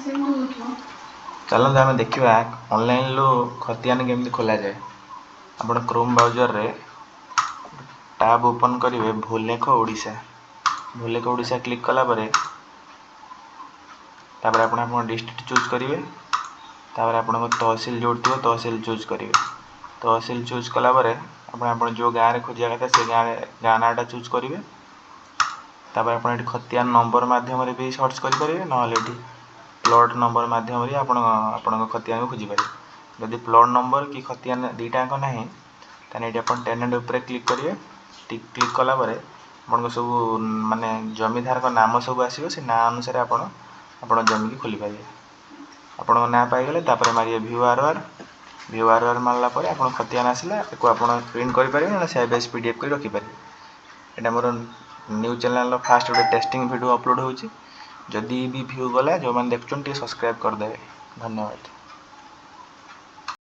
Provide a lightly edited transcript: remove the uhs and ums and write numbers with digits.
चलते आम देखा ऑनलाइन लो खतियान केमती खोल जाए। आप क्रोम ब्राउजर रे टैब ओपन करेंगे भूलेख ओडिशा क्लिक कलापर आप डिस्ट्रिक्ट चूज करेंगे। आप तहसिल जो थी तहसिल चूज करेंगे। तहसिल चूज कलापर आप जो गाँव में खोजा कथा से गाँ नाटा चूज करेंगे। आप खतियान नंबर मध्यम भी सर्च करेंगे ना प्लॉट नंबर मध्यम आपण खतियान को खोजिपारे। जदि प्लॉट नंबर कि खतियान दुईटाक ना तो आप टेनेंट उपर क्लिक करेंगे। क्लिक कलापर आप सब माने जमीदार का नाम सब आसो से ना अनुसार आप जमी की खोली पारे। आप ना पाईगले मारे व्यू आर मारला आप खतियान आसला आप प्रिंट करेंगे ना सेव एज पीडीएफ कर रखिपारे। यहाँ मोर न्यूज चैनल फास्ट गोटे टेस्टिंग वीडियो अपलोड होची। जदि भी व्यू गला जो मैंने देखुं सब्सक्राइब करदे। धन्यवाद।